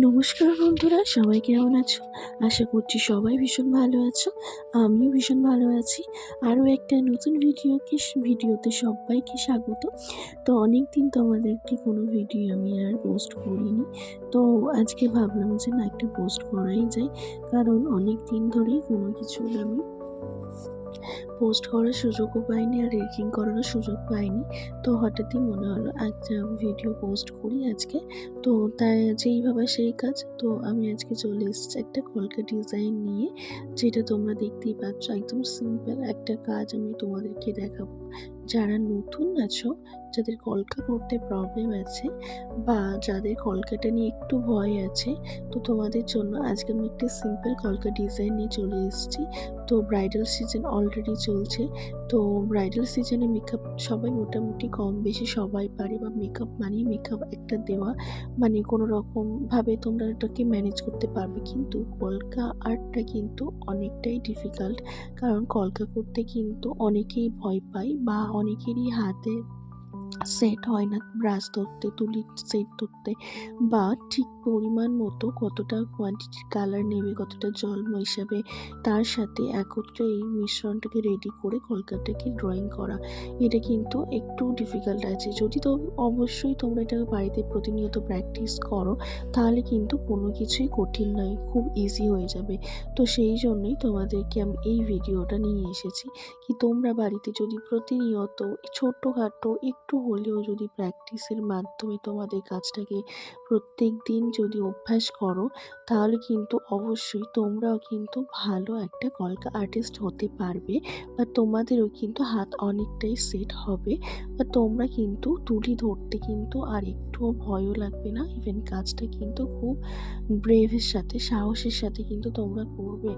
নমস্কার বন্ধুরা, সবাই কেমন আছো? আশা করছি সবাই ভীষণ ভালো আছো। আমিও ভীষণ ভালো আছি। আরও একটা নতুন ভিডিওতে সবাইকে স্বাগত। তো অনেক দিন তোমাদেরকে কোনো ভিডিও আমি আর পোস্ট করিনি। তো আজকে ভাবলাম যে না, একটা পোস্ট করাই যায়, কারণ অনেক দিন ধরেই কোনো কিছু আমি পোস্ট করার সুযোগও পাইনি আর এডিটিং করারও সুযোগ পাইনি। তো হঠাৎই মনে হলো একটা ভিডিও পোস্ট করি আজকে। তো তাই যেইভাবে সেই কাজ। তো আমি আজকে চলে এসেছি একটা কলকা ডিজাইন নিয়ে, যেটা তোমরা দেখতেই পাচ্ছ। একদম সিম্পল একটা কাজ আমি তোমাদেরকে দেখাবো। যারা নতুন আছো, যাদের কলকা করতে প্রবলেম আছে, বা যাদের কলকাটা নিয়ে একটু ভয় আছে, তো তোমাদের জন্য আজকে আমি একটা সিম্পল কলকা ডিজাইন নিয়ে চলে এসেছি। তো ব্রাইডাল সিজন অলরেডি চলছে। তো ব্রাইডাল সিজনে মেকআপ সবাই মোটামুটি কম বেশি সবাই পারে, বা মেকআপ মানেই মেকআপ একটা দেওয়া, মানে কোনো রকমভাবে তোমরা এটাকে ম্যানেজ করতে পারবে। কিন্তু কলকা আর্টটা কিন্তু অনেকটাই ডিফিকাল্ট, কারণ কলকা করতে কিন্তু অনেকেই ভয় পায়, বা অনেকেরই হাতে সেট হয় না ব্রাশ ধরতে, তুলির সেট ধরতে, বা ঠিক পরিমাণ মতো কতটা কোয়ান্টিটির কালার নেবে, কতটা জল মেশাবে, তার সাথে একত্রে এই মিশ্রণটাকে রেডি করে কলকাটাকে ড্রয়িং করা, এটা কিন্তু একটু ডিফিকাল্ট আছে। যদি তো অবশ্যই তোমরা এটা বাড়িতে প্রতিনিয়ত প্র্যাকটিস করো, তাহলে কিন্তু কোনো কিছুই কঠিন নয়, খুব ইজি হয়ে যাবে। তো সেই জন্যই তোমাদেরকে আমি এই ভিডিওটা নিয়ে এসেছি, কি তোমরা বাড়িতে যদি প্রতিনিয়ত ছোট্টখাটো একটু হলেও যদি প্র্যাকটিসের মাধ্যমে তোমাদের কাজটাকে প্রত্যেক দিন যদি অভ্যাস করো, তাহলে কিন্তু অবশ্যই তোমরাও কিন্তু ভালো একটা কলকা আর্টিস্ট হতে পারবে, বা তোমাদেরও কিন্তু হাত অনেকটাই সেট হবে, বা তোমরা কিন্তু তুলি ধরতে কিন্তু আর একটুও ভয়ও লাগবে না। ইভেন কাজটা কিন্তু খুব ব্রেভের সাথে, সাহসের সাথে কিন্তু তোমরা করবে।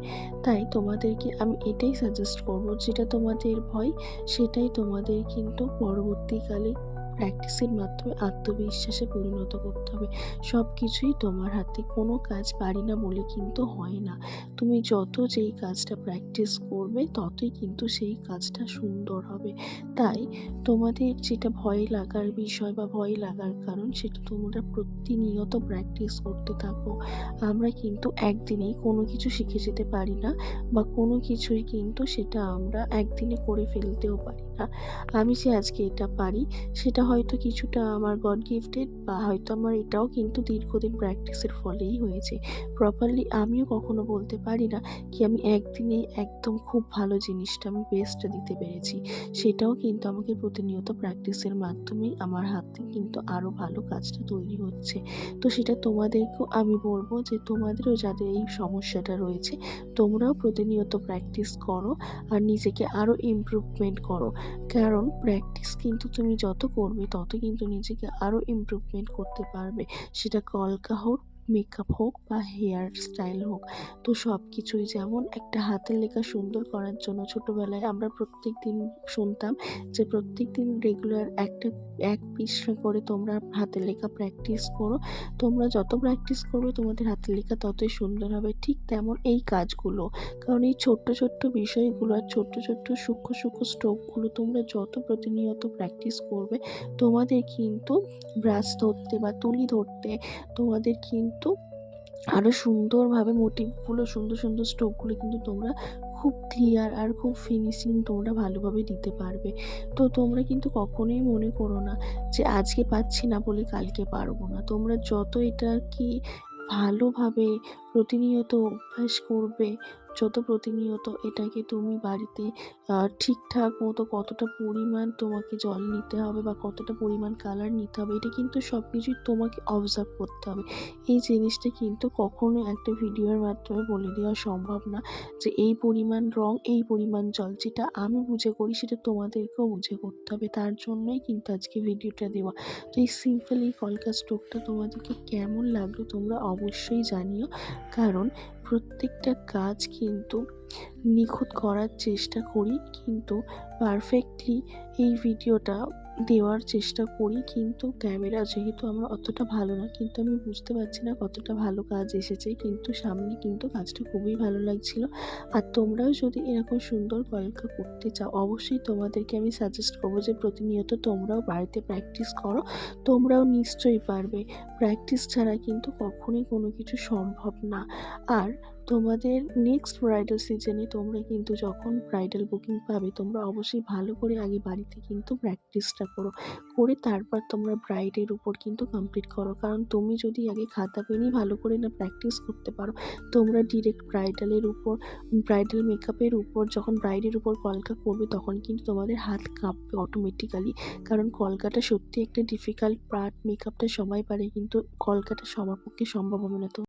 তাই তোমাদেরকে আমি এটাই সাজেস্ট করব, যেটা তোমাদের ভয় সেটাই তোমাদের কিন্তু পরবর্তীকালে প্র্যাকটিসের মাধ্যমে আত্মবিশ্বাসে পরিণত করতে হবে। সব কিছুই তোমার হাতে, কোনো কাজ পারি না বলে কিন্তু হয় না। তুমি যত যেই কাজটা প্র্যাকটিস করবে, ততই কিন্তু সেই কাজটা সুন্দর হবে। তাই তোমাদের যেটা ভয় লাগার বিষয় বা ভয় লাগার কারণ, সেটা তোমরা প্রতিনিয়ত প্র্যাকটিস করতে থাকো। আমরা কিন্তু একদিনেই কোনো কিছু শিখে যেতে পারি না, বা কোনো কিছুই কিন্তু সেটা আমরা একদিনে করে ফেলতেও পারি না। আমি যে আজকে এটা পারি, সেটা হয়তো কিছুটা আমার গড গিফটেড, বা হয়তো আমার এটাও কিন্তু দীর্ঘদিন প্র্যাকটিসের ফলেই হয়েছে। প্রপারলি আমিও কখনো বলতে পারি না কি আমি একদিনে একদম খুব ভালো জিনিসটা আমি বেস্টটা দিতে পেরেছি। সেটাও কিন্তু আমাকে প্রতিনিয়ত প্র্যাকটিসের মাধ্যমেই আমার হাতে কিন্তু আরও ভালো কাজটা তৈরি হচ্ছে। তো সেটা তোমাদেরকেও আমি বলবো, যে তোমাদেরও যাদের এই সমস্যাটা রয়েছে, তোমরাও প্রতিনিয়ত প্র্যাকটিস করো, আর নিজেকে আরও ইমপ্রুভমেন্ট করো। কারণ প্র্যাকটিস কিন্তু তুমি যত করবে, তত কিন্তু নিজেকে আরও ইমপ্রুভমেন্ট করতে পারবে। সেটা কলকা হোক, মেকআপ হোক, বা হেয়ার স্টাইল হোক। তো সব কিছুই, যেমন একটা হাতের লেখা সুন্দর করার জন্য ছোটোবেলায় আমরা প্রত্যেক দিন শুনতাম যে প্রত্যেক দিন রেগুলার এক পৃষ্ঠা করে তোমরা হাতের লেখা প্র্যাকটিস করো। তোমরা যত প্র্যাকটিস করবে, তোমাদের হাতের লেখা ততই সুন্দর হবে। ঠিক তেমন এই কাজগুলো, কারণ এই ছোট্ট ছোট্ট বিষয়গুলো আর ছোট্ট ছোট্ট সূক্ষ্ম সূক্ষ্ম স্ট্রোকগুলো তোমরা যত প্রতিনিয়ত প্র্যাকটিস করবে, তোমাদের কিন্তু ব্রাশ ধরতে বা তুলি ধরতে তোমাদের কিন্তু আরও সুন্দরভাবে মোটিভগুলো, সুন্দর সুন্দর স্ট্রোকগুলো কিন্তু তোমরা খুব ক্লিয়ার আর খুব ফিনিশিং তোমরা ভালোভাবে দিতে পারবে। তো তোমরা কিন্তু কখনোই মনে করো না যে আজকে পাচ্ছি না বলে কালকে পারবো না। তোমরা যত এটা কি ভালোভাবে প্রতিনিয়ত অভ্যাস করবে, যত প্রতিনিয়ত এটাকে তুমি বাড়িতে ঠিকঠাক মতো কতটা পরিমাণ তোমাকে জল নিতে হবে, বা কতটা পরিমাণ কালার নিতে হবে, এটা কিন্তু সব কিছুই তোমাকে অবজার্ভ করতে হবে। এই জিনিসটা কিন্তু কখনোই একটা ভিডিওর মাধ্যমে বলে দেওয়া সম্ভব না, যে এই পরিমাণ রং, এই পরিমাণ জল। যেটা আমি বুঝে করি, সেটা তোমাদেরকেও বুঝে করতে হবে। তার জন্যই কিন্তু আজকে ভিডিওটা দেওয়া। তো এই সিম্পল এই কলকা স্ট্রোকটা তোমাদেরকে কেমন লাগলো তোমরা অবশ্যই জানিও, কারণ প্রত্যেকটা কাজ কিন্তু নিখুঁত করার চেষ্টা করি, কিন্তু পারফেক্টলি এই ভিডিওটা দেওয়ার চেষ্টা করি, কিন্তু ক্যামেরা যেহেতু আমার অতটা ভালো না, কিন্তু আমি বুঝতে পারছি না কতটা ভালো কাজ এসেছে। কিন্তু সামনে কিন্তু কাজটা খুবই ভালো লাগছিল। আর তোমরাও যদি এরকম সুন্দর কলকা করতে চাও, অবশ্যই তোমাদেরকে আমি সাজেস্ট করব যে প্রতিনিয়ত তোমরাও বাড়িতে প্র্যাকটিস করো। তোমরাও নিশ্চয়ই পারবে। প্র্যাকটিস ছাড়া কিন্তু কখনোই কোনো কিছু সম্ভব না। আর তোমাদের নেক্সট ব্রাইডাল সিজনে তোমরা কিন্তু যখন ব্রাইডাল বুকিং পাবে, তোমরা অবশ্যই ভালো করে আগে বাড়িতে কিন্তু প্র্যাকটিসটা করো। করে তারপর তোমরা ব্রাইডের উপর কিন্তু কমপ্লিট করো। কারণ তুমি যদি আগে খাতা পেনই ভালো করে না প্র্যাকটিস করতে পারো, তোমরা ডিরেক্ট ব্রাইডালের উপর, ব্রাইডাল মেকআপের উপর যখন ব্রাইডের উপর কলকা করবে, তখন কিন্তু তোমাদের হাত কাঁপবে অটোমেটিক্যালি। কারণ কলকাটা সত্যি একটা ডিফিকাল্ট পার্ট। মেকআপটা সবাই পারে, কিন্তু কলকাটা সবার পক্ষে সম্ভব হবে না। তো